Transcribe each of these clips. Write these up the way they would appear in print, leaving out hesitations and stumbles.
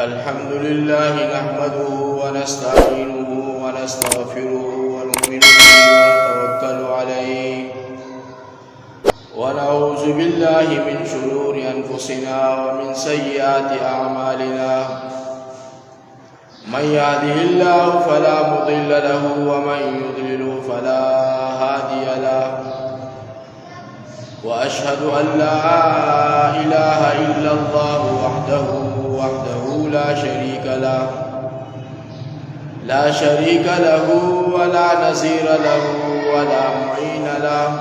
अल्हम्दुलिल्लाह नहमदुहु व नस्तईनुहु व नस्तगफिरुहु व नु'मिनु बिही व नतवक्कलु अलैहि व नऊज़ु बिल्लाहि मिन शुरूरि अनफुसिना व मिन सय्यिआति अअमालिना मन यहदिहिल्लाहु फला मुदिल्ल लहु व मन युद्लिलहु फला हादिय लहु व अशहदु अन ला इलाहा इल्लल्लाह वहदहु ला शरीक लहु व ला नज़ीर लहु व ला मुईन लहु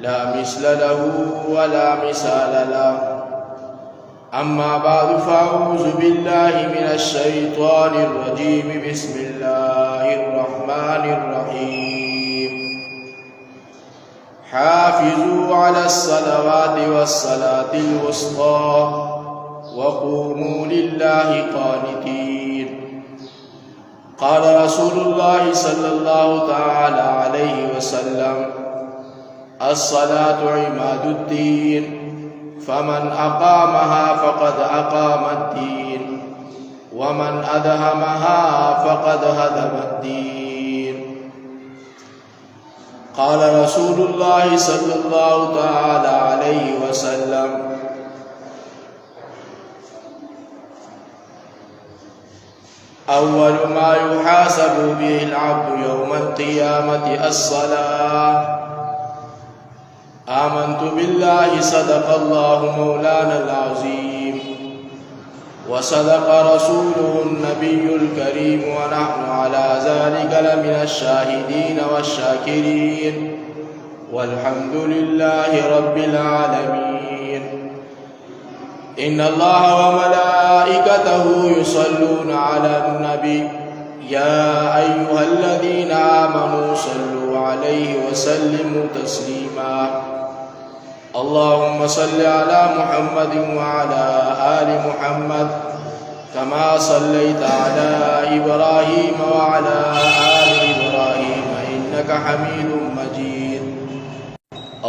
ला मिस्ल लहु व ला मिसाल लहु अम्मा बाद फ़अऊज़ु बिल्लाहि मिनश शैतानिर रजीम बिस्मिल्लाहिर रहमानिर रहीम हाफ़िज़ू अलस सलवाति वस्सलातिल वुस्ता वक़ूमू लिल्लाहि क़ानितीन क़ाल रसूलुल्लाहि सल्लल्लाहु तआला अलैहि वसल्लम अस्सलातु इमादुद्दीन फमन अक़ामहा फ़क़द अक़ामद्दीन वमन अदहमहा फ़क़द हदमद्दीन क़ाल रसूलुल्लाहि सल्लल्लाहु तआला अलैहि वसल्लम अव्वल मा युहासबु बिहिल अब्दु यौमल क़ियामति अस्सलाह आमन्तु बिल्लाहि सदक़ल्लाहु मौलानल अज़ीम व सदक़ रसूलुहुन नबियुल करीम व नहनु अला ज़ालिका लमिनश शाहिदीन वश्शाकिरीन वल्हम्दुलिल्लाहि रब्बिल आलमीन इन्नल्लाह व मलाइकतहु युसल्लूना अलन नबी या अय्युहल्लज़ीना आमनू सल्लु अलैहि व सल्लिमू तस्लीमा अल्लाहुम्मा सल्लि अला मुहम्मदिन व अला आलि मुहम्मद कमा सल्लैता अला इब्राहीम व अला आलि इब्राहीम इन्नका हमीदुम मजीद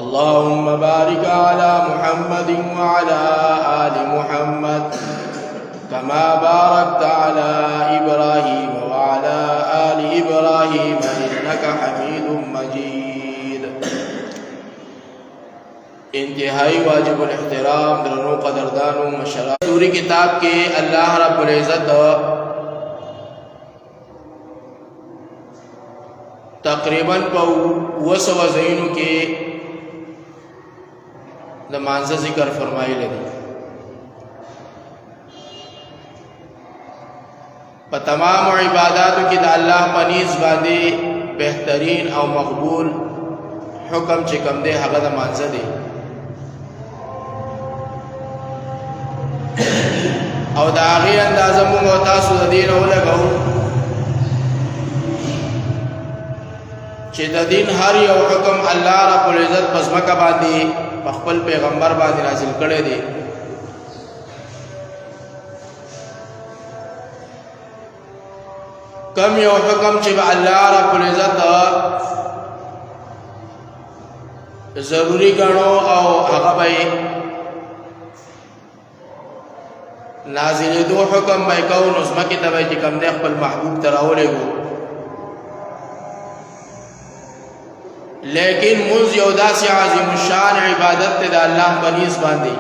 अल्लाहुम्मा बारिक अला मुहम्मदिन व अला आलि मुहम्मद कमा बारकता अला इब्राहीम व अला आलि इब्राहीम इन्नका हमीदुम मजीद। इंतहाई वाजिबुल एहतराम दरनो कदरदानो मशरा सूरी किताब के अल्लाह रब्बुल इज़्ज़त तकरीबन 200 ज़ैनों के नमाज़ ज़िक्र फरमाई लगी पर तमाम इबादतों की अल्लाह पनीज़ बादे बेहतरीन और मकबूल हुक्म चिकम दे हगद नमाज़ दे और दागी अंदाज़ा मुंगोता सुदीन हो लगाओ चिदीन हर यौ हुक्म अल्लाह रब्बुल इज़्ज़त पज़मका बादी पखपल पैगंबर बादी नाजिल करे दे कम यौ हुक्म चिब अल्लाह रब्बुल इज़्ज़त ज़रूरी गणो और अगबई नाजिल दो हुक्म भाई कौन उसमा की तबाई की कम दे खपल महबूब तरावले गो लेकिन मुझ यौदा से आज़िम शान इबादत ते दा अल्लाह बनीस बांधी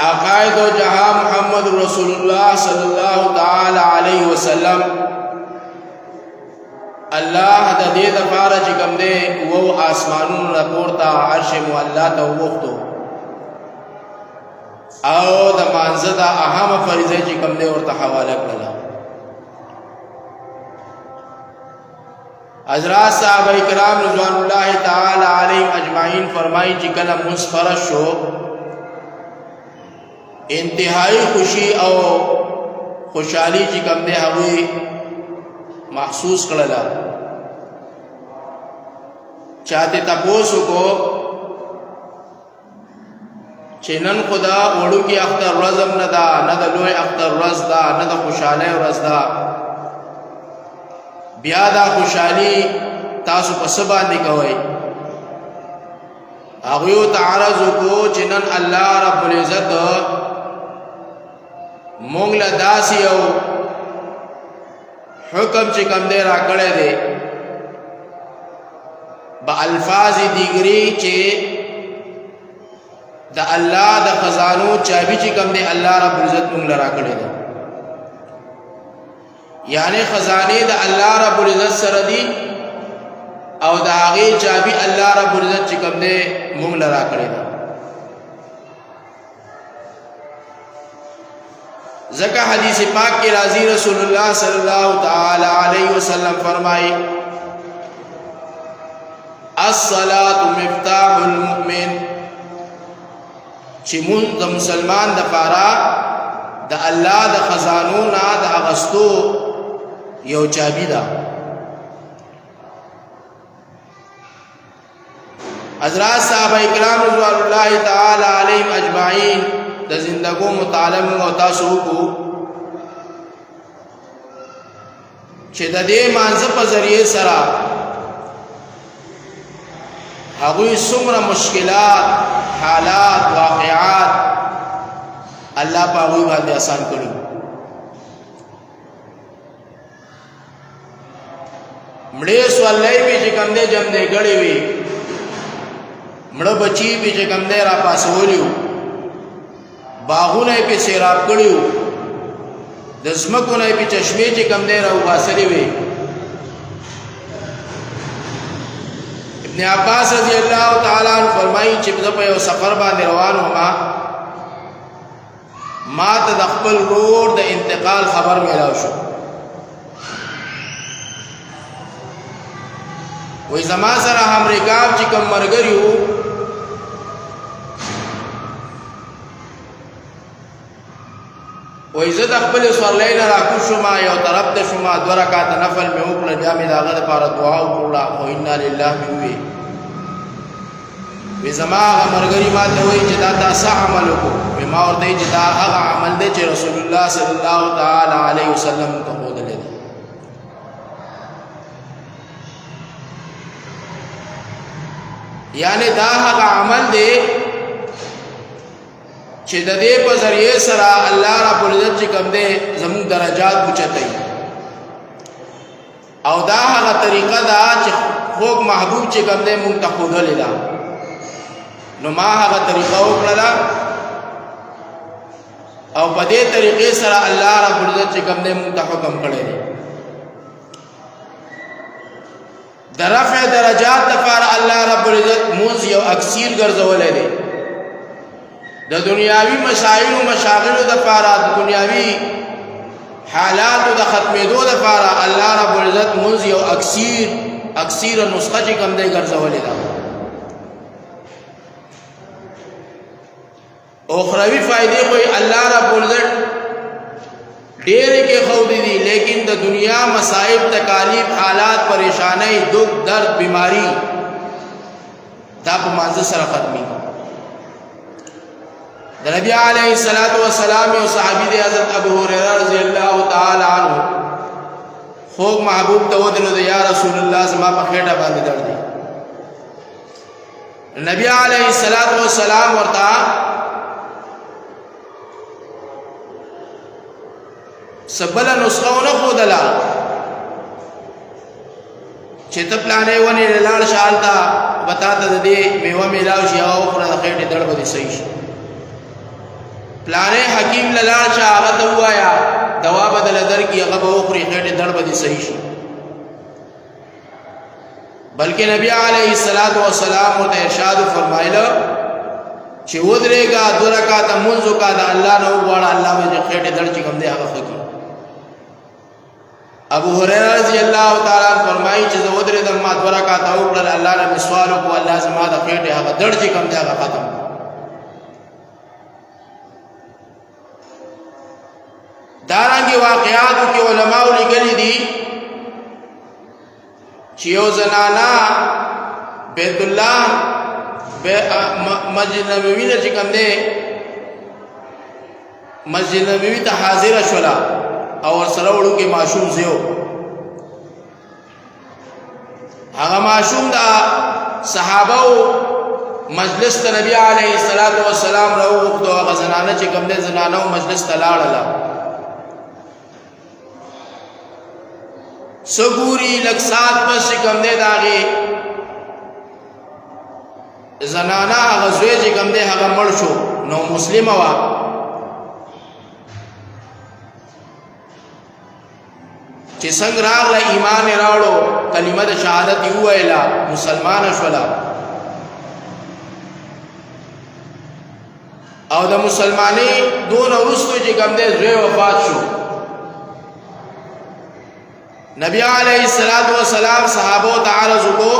आकाए दो जहाँ मुहम्मद रसूलुल्लाह सल्लल्लाहु ताला अलैहि वसल्लम अल्लाह दे दफारा चिकम दे वो आसमानों रपोरता अर्श मुअल्ला तो वक्तो आओ द मानज़दा अहम फरीज़े चिकम दे और तहवाला कला हज़रात साहब इकराम रिज़वानुल्लाह ताला अलैहिम अजमाइन फरमाई चिकला मुस्फरश शो इंतहाई खुशी और खुशहाली चिकम दे हुई महसूस करला चाहते तपोसु को चिनन खुदा ओडू की अख्तर रज़म नदा न द लोय अख्तर रज़दा न द खुशाले रज़दा بیا دا خوشحالی تاسو په څه باندې کوئ؟ هغوی ورته عرض وکړو چې نن الله رب العزت موږ له داسې یو حکم چې کوم دی راکړی دی با الفاظ دیگری چې د الله د خزانو چابي چې کوم دی الله رب العزت موږ له راکړی دی، یعنی خزانه د الله رب العزت سره دی او د هغې چابي الله رب العزت چې کوم دی موږ له راکړی دی. ځکه حدیث پاک کې راځي رسول الله صلی الله تعالی علیه وسلم فرمایي الصلاة مفتاح المؤمن، چې مونږ د مسلمان د پاره د الله د خزانو نه د اغستو یو چابي ده. حضرات صحابه کرام رضوان الله تعالی علیهم اجمعین د زندګو مطالعه او تاسو کو چې د دې مانځ په ذریعه سره هغوی څومره مشکلات، حالات، واقعات الله په هغوی باندې آسان کړي. مړې سوالای به چې کوم دې جام دې غړې وي، مړه بچي به چې کوم دې را پاسولیو، باغونه په سیراب کړیو، د زمکونه په چشمه چې کوم دې را وباسلې وي. ابن عباس رضی اللہ تعالی عنہ فرمایي چې په یو سفر باندې روان وم، ما ته د خپل ورور د انتقال خبر میلاو شو. وای زما سره امریکا چې کوم مرګریو وای زه د خپل سوالای نه راکو شوم، یو طرف ته شوم، 2 رکعات نفل مې وکړه، بیا مې داغه لپاره دعا وکړه او انا لله وی وی زما هغه مرګري ما ته وای چې دا تاسو عمل وکړو. ما ورته چې دا هغه عمل دی چې رسول الله صلی الله تعالی علیه وسلم ته ودل دي. یعنی دا هغه عمل دی چې د دې په ذریعه سره الله رب العزت چې کوم دی زموږ درجات اوچتوي، او دا هغه طریقه ده چې خوږ محبوب چې کوم دی موږ ته ښودلې ده. نو ما هغه طریقه وکړله او په دې طریقې سره الله رب العزت چې کوم دی موږ ته حکم کړی دی. د رفع درجات لپاره الله رب العزت مونږ یو اکثیر ګرځولی دی. د دنیاوی مسائل او مشاغل د لپاره، د دنیاوی حالات د ختمېدو لپاره الله رب العزت مونږ یو اکثیر نسخه چې کوم دی ګرځولی ده. اخروی فائدې خو الله رب العزت ډېرې کې خودي دي، لیکن د دنیا مصائب، تکالیف، حالات، پریشانی، دکھ، درد، بیماری دا په مانځه سره ختمي. د نبی علیه الصلاۃ والسلام یو صحابي دی حضرت ابو هريره رضی الله تعالی عنہ خوږ محبوب ته ودرېد، یا رسول الله زما په خېټه باندې درد دی. نبی علیه الصلاۃ والسلام ورته سبل نسخه نه خودلا چې ته پلانې ونی لاړ شالتا بتا ته دې میوه میلاو شي او پر خېټه دړ به صحیح شي. پلانې حکیم لاړ شاه هغه ته وایا دوا بدل درکې هغه به وخوري خېټه دړ به صحیح شي. بلکې نبی علیه الصلاۃ والسلام ته ارشاد فرمایله چې ودرېګا 2 رکعات منځ کا د الله نو غواړه، الله به خېټه دړ چې کوم دی هغه خکی. ابو هريره رضی الله تعالی عنہ فرمایي چې زه ودرېدم، ما 2 رکعات وکړل، الله نه سوال وکړ، الله زما د خېټه هغه دړ چې کوم دی هغه ختم. دارنګه واقعاتو کې علماء لیکلي دي چې یو زنانا بیت الله مسجد نبوي ته چې کوم دی مسجد نبوي ته حاضر شولا او سره وړو کې معشوم زیو هغه معشوم دا صحابه مجلس ته نبی علیه الصلاۃ والسلام راوغوښتو. هغه زنانه چې کوم دی زنانه مجلس ته لاړله، سګوري لږ سات پس چې کوم دی د هغې زنانه هغه زوی چې کوم دی هغه مړ شو، نو مسلمه وه. چې څنګه راغله ایمان یې راوړو، کلمه د شهادت یې وویله، مسلمانه شوله. او د مسلمانۍ دونه وروسته چې کوم دی زوی وفات شو. نبی علیہ الصلوۃ والسلام صحابو ته عرض وکړو،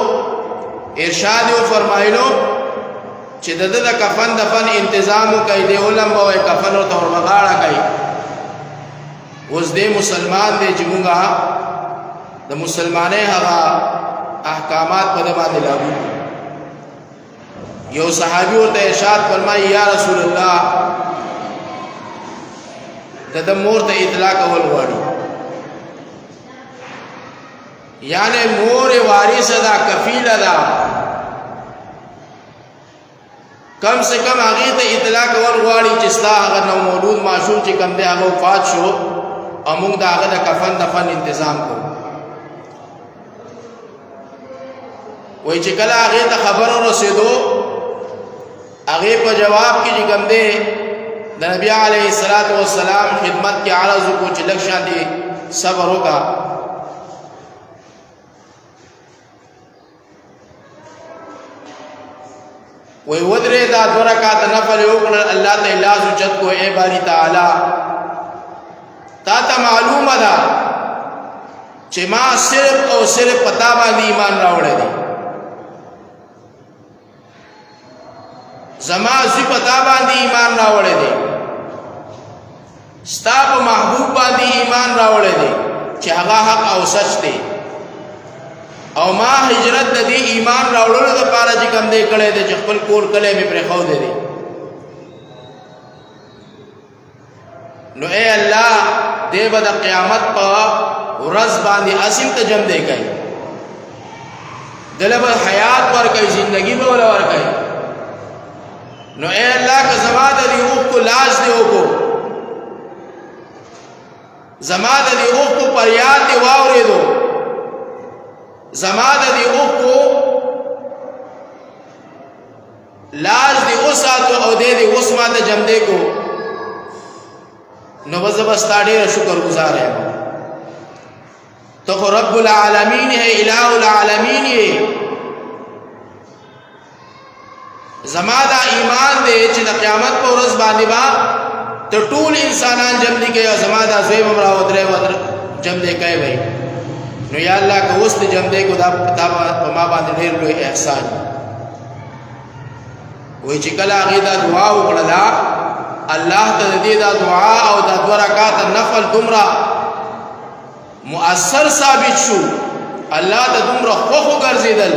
ارشاد یې فرمایلو چې د د کفن دفن انتظام وکړئ، دی ولمبوئ، کفن ورته وربغاړه کړئ. اوس دی مسلمان دی چې مونږه د مسلمانۍ هغه احکامات په ده باندې لاګو کړو. یو صحابي ورته ارشاد فرمایي، یا رسول الله د مور ته اطلاع کول غواړي، یعنی مور وارث ده، کفیله ده، کم سے کم هغې ته اطلاع کول غواړي چې ستا هغه نومولود ماشوم چې کوم دی هغه وفات شو او موږ د هغه د کفن دفن انتظام کوو. وایي چې کله هغې ته خبر ورسېدو، هغې په جواب کې چې کوم دی د نبي علیه الصلاۃ والسلام خدمت کې عرض وکړو چې لږ شانتې صبر وکړه. وی ودرې دا 2 رکعات نفل وکړل، الله ته لاس اوچت کو، اے باری تعالی تا ته معلومه ده چې ما صرف او صرف پتا باندې ایمان راوړی دی، زما زوی پتا باندې ایمان راوړی دی، ستا په محبوب باندې ایمان راوړی دی چې هغه حق او سچ دی، او ما هجرت د دې ایمان راوړلو لپاره چې کوم دی کړی دی چې خپل کور کلی مې پرېښودی دی. نو اے الله دې به د قیامت په ورځ باندې اصل ته جمع دی کوي، دله به حیات ورکوي، زندگی به وله ورکوي. نو اے الله که زما د دې اوښکو لاس دې وکړو، زما د دې اوښکو فریاد دې واورېدو، زما د دې اوښکو لاس دې وساتو او دې دې اوس ماته جمع دی کو، نو زه به ستا ډېره شکر گزار یم. تو خو رب العالمین ہے، الہ العالمین ہے. زما دا ایمان دی چې د قیامت په ورځ باندې با ته ټول انسانان جمع دي کوي، او زما دا زوی به را ودرې جمع دی کوي بھائی. نو یا الله که اوس ته جمع دی کو، دا په ما باندې ډېر لوی احسان. وایي چې کله هغې دا دعا وکړله، الله ته د دې دا دعا او دا 2 رکعات نفل دومره مؤثر ثابت شو، الله ته دومره خوښ وګرځېدل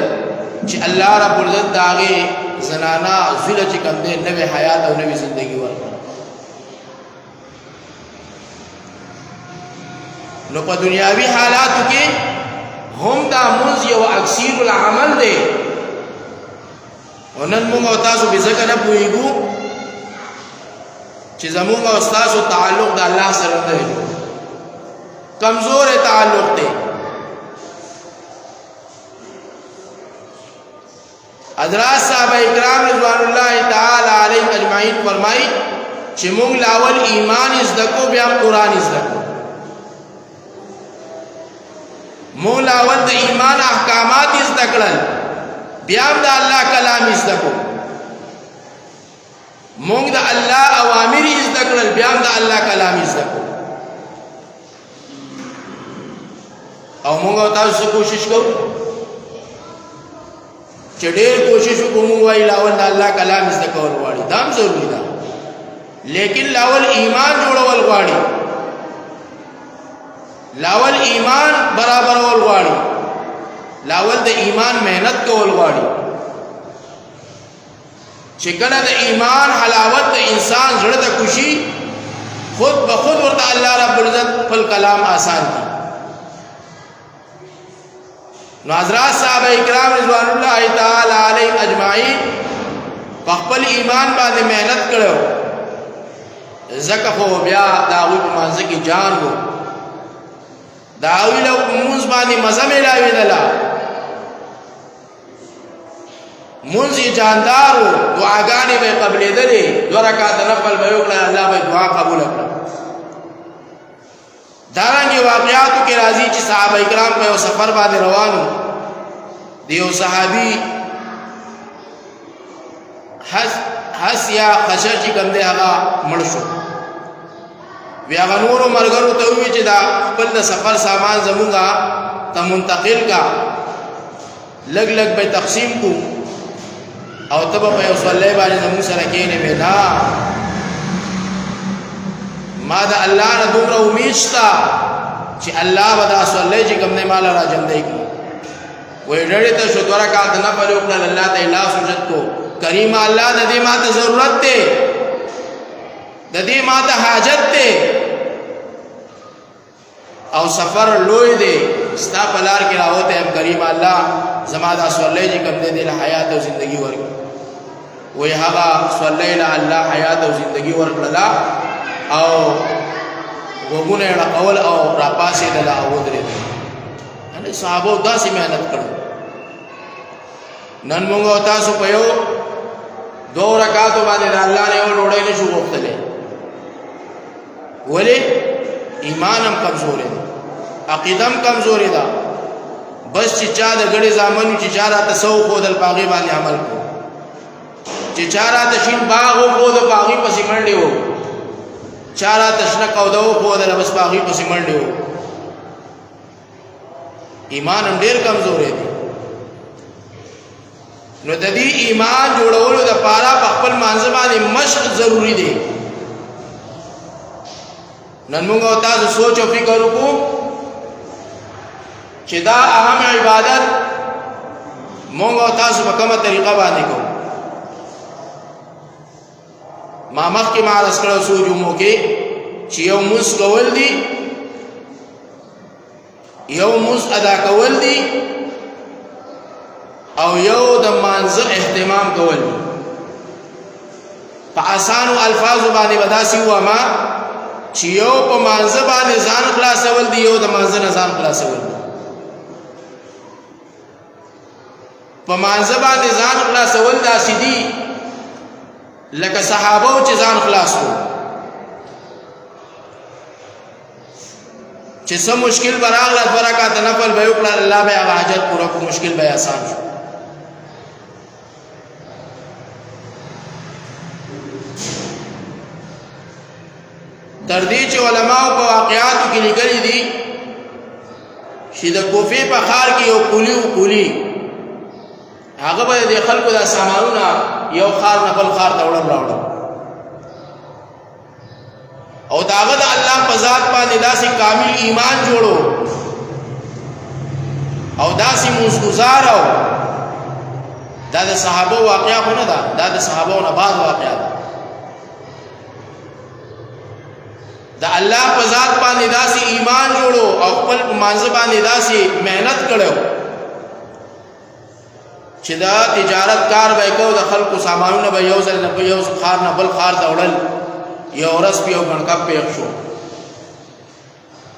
چې الله رب العزت د هغې زنانه زوی له چې کوم دی نوې حیات او نوې زندګي ورکړه. نو په دنیاوي حالاتو کې هم دا مونځ یو اکثیر العمل دی. او نن موږ او تاسو بې ځکه نه پوهېږو چې زموږ او ستاسو تعلق د الله سره نه دی، کمزور تعلق دی. حضرات صحابه اکرام رضوان الله تعالی علیهم اجمعین فرمایي چې موږ لاول ایمان زده کو، بیا قرآن زده کو. موږ لاول د ایمان احکامات زده کړل، بیا د الله کلام زده کو. موږ د الله اوامر زده کړل، بیا د الله کلام زده کو. او موږ تاسو کوشش کوو چې ډېر کوشش وکړو، موږ وایي لاول د الله کلام زده کول غواړي، دا هم ضروري ده، لیکن لاول ایمان جوړول غواړي، لاول ایمان برابرول غواړي، لاول د ایمان محنت کول غواړي. چې کله د ایمان حلاوت د انسان زړه ته کوشي، خود به خود ورته الله رب العزت خپل کلام آسان کړي. نو حضرات صحابه کرام رضوان الله تعالی علیهم اجمعین په خپل ایمان باندې مهنت کړو زکه خو بیا داوی په منځ کې جان وو داوی له موږ باندې مزه ملاوي دلا موږ جاندار دعاګانې به قبلې دلې 2 رکعات نفل به وکړه الله به دعا قبول کړه دارنګه واقعاتو کې راځي چې صحابه کرام په یو سفر باندې روانو دیو صحابي حس یا خشر چې کوم دی هغه مړ شو بیا غنورو مرګرو ته وی چې دا خپل د سفر سامان زمونږه ته منتقل کا لګ لګ به تقسیم کو او تب په یو صلی باندې زمون سره کېنه ودا ما دا الله نه دومره امید شتا چې الله ودا صلی چې کوم نه مال را جمع دی کی وې ډېر ته شو 2 رکعات نه په وکړه الله ته اخلاص وجد کو کریم الله د دې ماته ضرورت ده د دې ماته حاجت ده او سفر لوی دی ستا پلار کې راوته هم کریم الله زما دا صلی چې کوم دې له حیات او زندگی ورکړي وې هغه صلی الله حیات او زندگی ورکړه او وګونه قول او را پاسې د لا او درې ان صحابه داسې مهنت کړو نن موږ تاسو په یو 2 رکعاتو باندې الله نه وړوړې نشو غوښتلې ولی ایمانم کمزور دی عقیدم کمزور دی بس چې چا د غړي زامنو چې چا را تسو خو دل باغی باندې عمل کو چې چا را تشین باغ خو د باغی پسې منډي وو چا را تشنه کو دو خو د بس باغی پسې منډي وو ایمانم ډیر کمزور دی نو د دې ایمان جوړولو د پاره په خپل منځ باندې مشق ضروری دی نن موږ تاسو سوچ او فکر وکړو چې دا اهم عبادت موږ تاسو په کومه طریقه باندې کوو ما مخکې ما رس کړو سوجو کې چې یو موس کول دي یو موس ادا کول دي او یو د مانزه اهتمام کول په آسانو الفاظو باندې وداسي و ما چې یو په مانزه باندې ځان خلاصول دی یو د مانزه نه ځان خلاصول په مانزه باندې ځان خلاصول داسې دي لکه صحابه چې ځان خلاصو چې سم مشکل براغله 2 رکعات نفل به وکړه الله به هغه حاجت پوره کو مشکل به آسان شو تر دې چې علماء په واقعاتو کې لیکلي دي چې د کوفې په ښار کې یو کولی هغه به د خلکو د سامانونه یو ښار نه بل ښار ته راوړل او داغه د الله په ذات باندې داسې کامل ایمان جوړو او داسې موزګزار او دا د صحابه واقعا خو نه ده دا د صحابه نه بعد واقعا ده دا الله په ذات باندې داسې ایمان جوړو او خپل مانځ باندې داسې مهنت کړو چې دا تجارت کار به کو د خلکو سامانونه به یو ځل نه په یو خار نه بل خار ته وړل یو ورځ په یو غنکا پیښ شو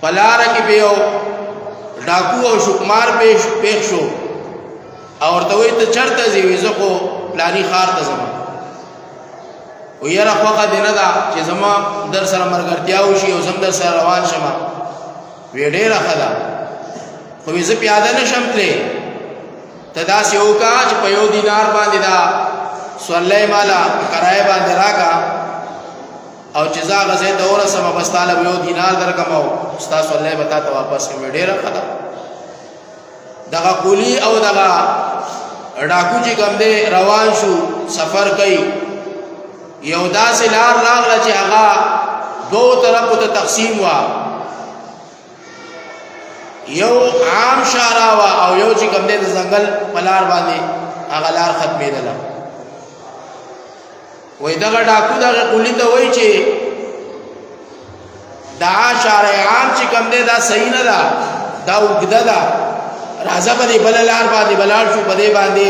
پلار کې په یو ډاکو او شکمار پیښ شو او ورته وي ته چرته ځې زه خو پلاني خار ته ځم و یاره خوخه دی نه ده چې زما در سره مرګرتیا وشي او زم در سره روان شم وی ډېره ښه ده خو زه پیاده نشم تللی ته داسې وکړه چې په 1 دینار باندې دا صلی مالا کرایه باندې راکړه او چې زه هغه ځای ته ورسم بس تاله به 1 دینار درکړم او ستا صلی به تا ته واپس کړم ډېره ښه ده دغه کولی او دغه ډاکو چې کوم دی روان شو سفر کوي یو داسې لار راغله چې هغه 2 طرفو ته تقسیم وا یو عام شارع وا او یو چې کوم دی د ځنګل په لار باندې هغه لار ختمېدله وای دغه ډاکو دغه کولی ته وایي چې دا شارع عام چې کوم دی دا صحیح نه ده دا اوږده ده راځه په دې بل لار باندې بلار شو په دې باندې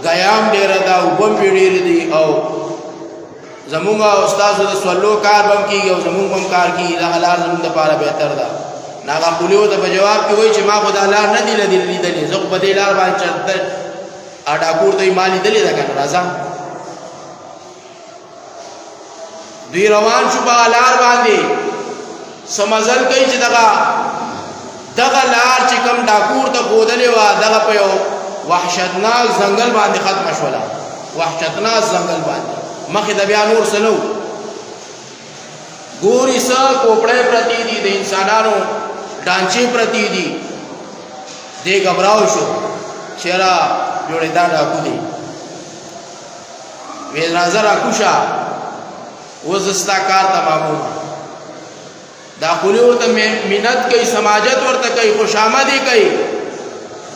غیام ډیر دا وبم ډیر دي او زمونږ استاد د سوالو کار بم کیږي او زمونږ بم کار کیږي دا لار زمونږ لپاره بهتر ده ناغه پولیو ته په جواب کې وایي چې ما خدای لار نه دی لیدلې زه په دې لار باندې چرته اډا کور ته مالی دلې دا کنه راځه دوی روان شو په لار باندې سمزل کوي چې دغه لار چې کوم ډاکور ته بودلې و دغه په یو وحشتناک ځنګل باندې ختم شولا وحشتناک ځنګل باندې مخې د بیا نور سنو ګوري سا کوپړې پرتی دي د انسانانو ډانچې پرتی دي دې غبراو شو چیرې جوړې دا ډاکو دي وی نظر اکوشا وزستا کار تمامو دا خلی ورته منت کوي سماجت ورته کوي خوشامدي کوي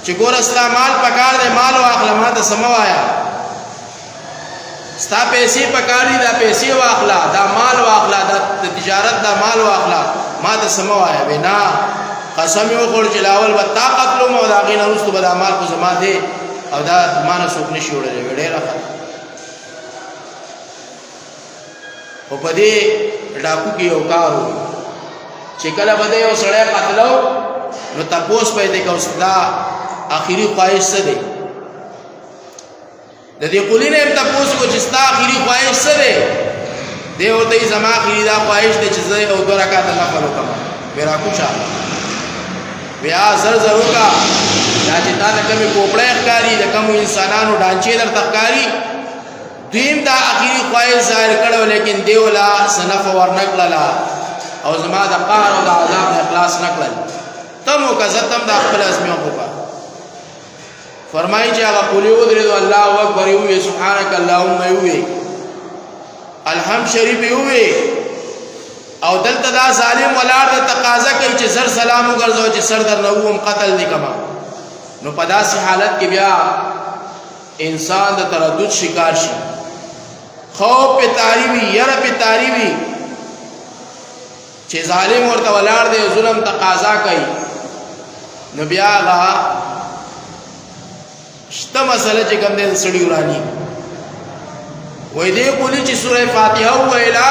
چې ګور اسلام مال پکار دے مال واخلا ما ته سموایا ستا پیسې پکاري دا پیسې واخلا دا مال واخلا دا تجارت دا مال واخلا ما ته سموایا وینا قسم یو خور چې لاول به طاقت لوم او دا غینه رستو به دا مال کو زما دے او دا مانه څوک نشي وړلې وړې راخه او په دې ډاکو کې یو کارو چې کله بده یو سړی قتلو نو تاسو په دې کې اوسدا اخیری خواهش څه دی د دې قولینه تاسو کو چې ستا اخیری خواهش څه دی دی ورته زما اخیری دا خواهش دی چې زه او دوه رکعات نفل وکم میرا کوچا بیا زر زرو کا دا چې تا د کومې کوپړې ښکاری د کوم انسانانو ډانچې در تخکاری دیم دا اخیری خواهش ظاهر کړو لیکن دیولا سنف ورنکړلا او زما د قهر او د عذاب نه اخلاص نکړل تم او کزتم د خپل ازمیو په فرمایي چې هغه قولی ودرې الله اکبر یو سبحانك اللهم یو الحمد شریف یو او دلته دا ظالم ولار د تقاضا کوي چې سر سلام وګرځو چې سر در نووم قتل نکما نو په داسې حالت کې بیا انسان د تردد شکار شي خوف په تاریوي ير په تاریوي چې ظالم ورته ولار دی ظلم تقاضا کوي نو بیا غا شته مسله چې کوم دې سړی ورانی وې دې کولی چې سوره فاتحه ویلا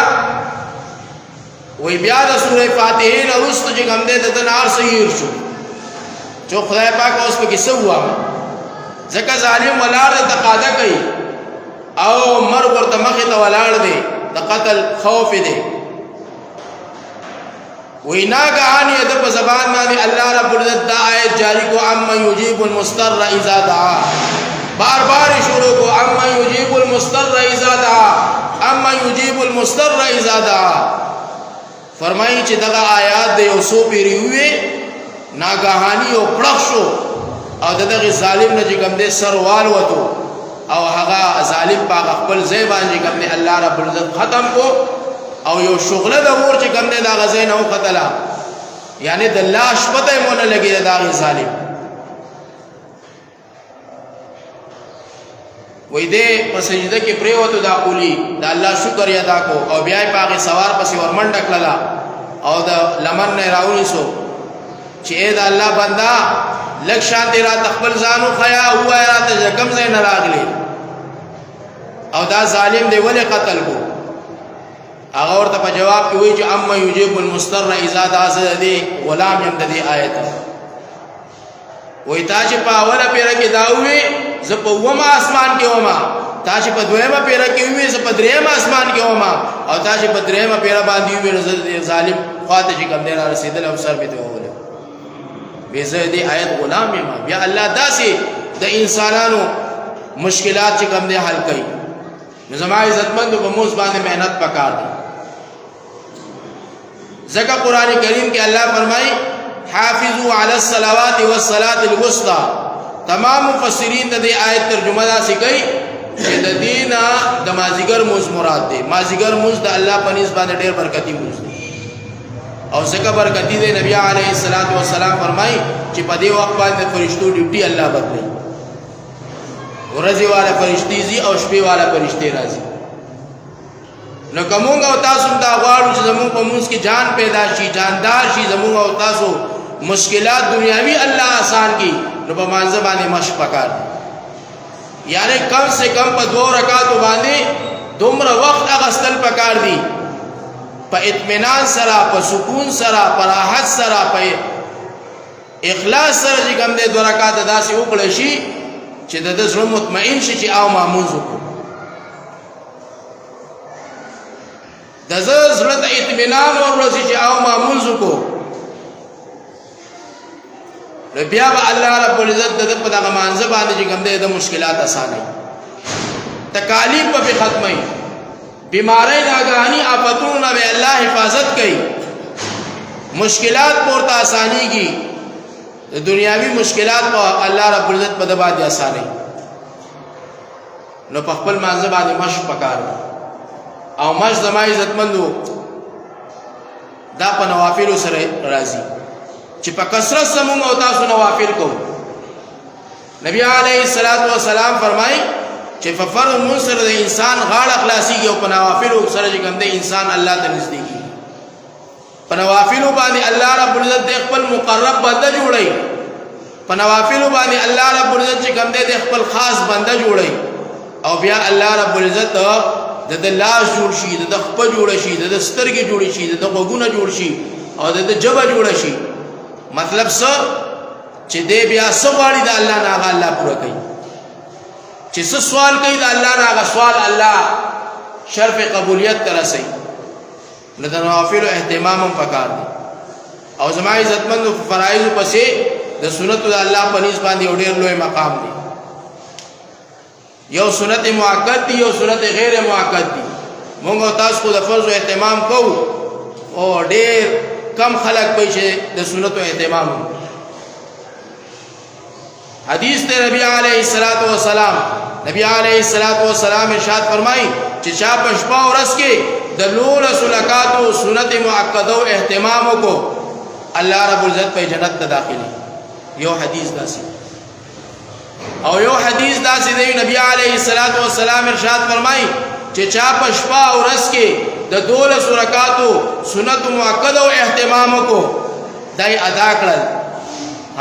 وې بیا د سوره فاتحه نه وروسته چې کوم دې د نار سیر شو چې خدای پاک اوس په کې څه هوا ځکه ظالم ولار تقاضا کوي او مرګ ورته مخې ته ولار دی د قتل خوف دی وینا کہانی ادب په زبان باندې الله رب العزت دا آیت جاری کو اما یجیب المضطر اذا دعا بار بار شروع کو اما یجیب المضطر اذا دعا اما یجیب المضطر اذا دعا فرمایي چې دا آیات د یو سو پیری وي ناګهانی او پړښو او دغه ظالم نه چې کوم دې سروال وته او هغه ظالم په خپل ځای باندې کوم دې الله رب العزت ختم کو او یو شغله د ور چې کوم دې دا غزې نه وختلا یعنی د لاش پته مونږ لګي دا ظالم وې دې په سجده کې پریوتو دا قولی دا الله شکر ادا کو او بیا په هغه سوار پسې ورمنډ کړلا او دا لمن نه راونی سو چې دا الله بندا لک شان دې را تخبل ځانو خیا هوا را ته کم ځای نه راغلی او دا ظالم دې ولې قتل کو هغه ورته په جواب کې وایي چې اما یجیب المضطر اذا دعا دې غلام يم د دې آیت وای تا چې په اوله پیره کې دا وې ز په ومه اسمان کې ومه تا چې په دویمه پیره کې وې ز په دریمه اسمان کې ومه او تا چې په دریمه پیره باندې وې ظالم خواته چې کوم نه رسیدل او سر به ته وله به زه دې آیت غلام یم بیا الله داسې د انسانانو مشکلات چې کوم نه حل کوي زما عزتمند په موږ باندې مهنت پکار دي ځکه قران کریم کې الله فرمایي حافظوا على الصلوات والصلاه الوسطى تمام مفسرین د دې آیت ترجمه دا کوي چې د دینه د مازیګر موز مراد دی مازیګر موز د الله په نسبت باندې ډېر برکتی موز دی او ځکه برکتی دی نبی علیه الصلاۃ والسلام فرمایي چې په دې وخت باندې فرشتو ډیوټي الله بدلي ورځي والا فرشتي زی او شپې والا فرشتي راځي نو کومه او تاسو دا غواړو چې زموږ په موږ کې جان پیدا شي جاندار شي زموږ او تاسو مشکلات دنیاوی الله آسان کی نو په مانځه باندې مشق پکار دی. یعنی کم سے کم په 2 رکعاتو باندې دومره وخت اغستل پکار دی، په اطمینان سره، په سکون سره، په راحت سره، په اخلاص سره چې کوم دی 2 رکعات داسې وکړی شي چې د زړه مطمئن شي چې او مامونځ وکړو، د زړه ته اطمینان ورسي چې او مامونځ وکړو، نو بیا به الله رب العزت د په دغه مانځه باندې چې کوم دی د مشکلات اسانوي، تکالیف به ختموي، بیماری ناگہانی آفتونو نه به الله حفاظت کوي، مشکلات پورته آسانیږي، د دنیاوی مشکلات په الله رب العزت په د باندې آساني. نو په خپل مانځه باندې مشق پکار دی، او مشق زما عزتمندو دا په نوافلو سره راځي چې په کثرت سره موږ او تاسو نوافل کوو. نبی علیه الصلاۃ والسلام فرمایي چې په فرض مونږ سره د انسان غاړه خلاصيږي او په نوافلو سره چې کوم دی انسان الله ته نږدې کیږي. په نوافلو باندې الله رب العزت د خپل مقرب بنده جوړي، په نوافلو باندې الله رب العزت چې کوم دی د خپل خاص بنده جوړي، او بیا الله رب العزت د لاس جوړ شي، د خپل جوړ شي، د سترګې جوړ شي، د غوږونه جوړ شي، او د جبه جوړ شي. مطلب څه چې دې بیا څه غواړي د الله نه هغه الله پوره کوي، چې څه سوال کوي د الله نه هغه سوال الله شرف قبولیت ته رسوي. نو د نوافلو اهتمام هم پکار دی. او زما عزتمندو فرایض پسې د سنتو د الله په نسبت باندې یو ډېر لوی مقام دی. یو سنت مؤکد دی، یو سنت غیر مؤکد دی. موږ او تاسو خو د فرض اهتمام کوو، او ډېر کم خلق پې چې د سنتو اهتمام وکړي. حدیث ته نبی علیہ الصلوۃ والسلام ارشاد فرمایي چې چا په شپه او ورځ کې د 19 رکعاتو سنت مؤکدو اهتمام وکړو، الله رب العزت په جنت ته داخلي. یو حدیث داسې او یو حدیث داسې دی، نبی علیہ الصلوۃ والسلام ارشاد فرمایي چې چا په شپه او ورځ کې د 12 رکعاتو سنت مؤکدو اهتمام وکړو، دای ادا کړل،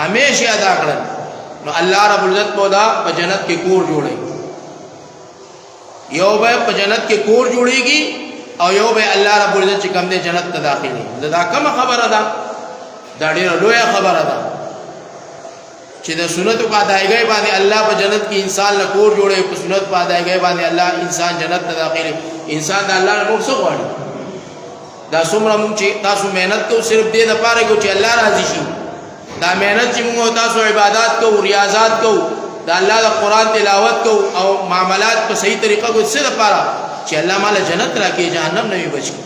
همیشه ادا کړل، نو الله رب العزت بودا په جنت کې کور جوړي. یو به په جنت کې کور جوړيږي، او یو به الله رب العزت چې کوم دې جنت ته داخلي. دا کوم خبره ده؟ دا ډیره لویه خبره ده چې د سنت په ادایګۍ باندې الله په جنت کې انسان له کور جوړي، په سنت په ادایګۍ باندې الله انسان جنت ته داخلي. انسان د الله نه څه غواړي؟ دا څومره موږ چې تاسو مهنت کوو صرف دې لپاره کوو چې الله راضي شي. دا مهنت چې موږ تاسو عبادت کوو، ریاضات کوو، دا الله د قرآن تلاوت کوو، او معاملات په صحیح طریقه کوو، څه لپاره؟ چې الله مال جنت راکړي، جهنم نه وي بچ کړي.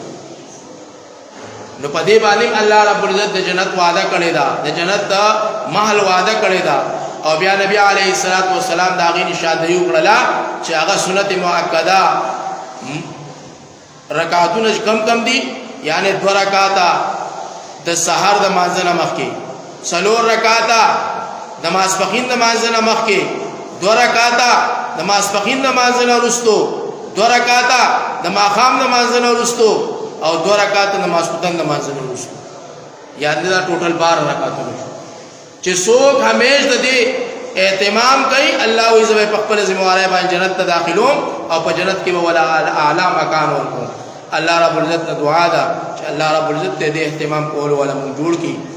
نو په دې باندې الله رب العزت د جنت وعده کړی دا، د جنت د محل وعده کړی دا. او بیا نبی علیه الصلاۃ والسلام دا غي نشاندهي وکړه چې هغه سنت مؤکده رکعاتونه کم دي، یعنی 2 رکعاته د سحر د مانځه نه مخکې، 4 رکعاته د ماسپخین د مانځه نه مخکې، 2 رکعاته د ماسپخین د مانځه نه وروسته، 2 رکعاته د ماښام د مانځه نه وروسته، او 2 رکعاته د ماسخوتن د مانځه نه وروسته. یعنی دا ټوټل 12 رکعاتونه چې څوک همیش د دې اهتمام کوي، الله وی زوی په خپل ذمہواری باندې جنت ته داخلوم، او په جنت کې به ولا اعلی مکان ورکوم. الله رب العزت دعا ده چې الله رب العزت دې اهتمام کول ولا موږ جوړ کړي.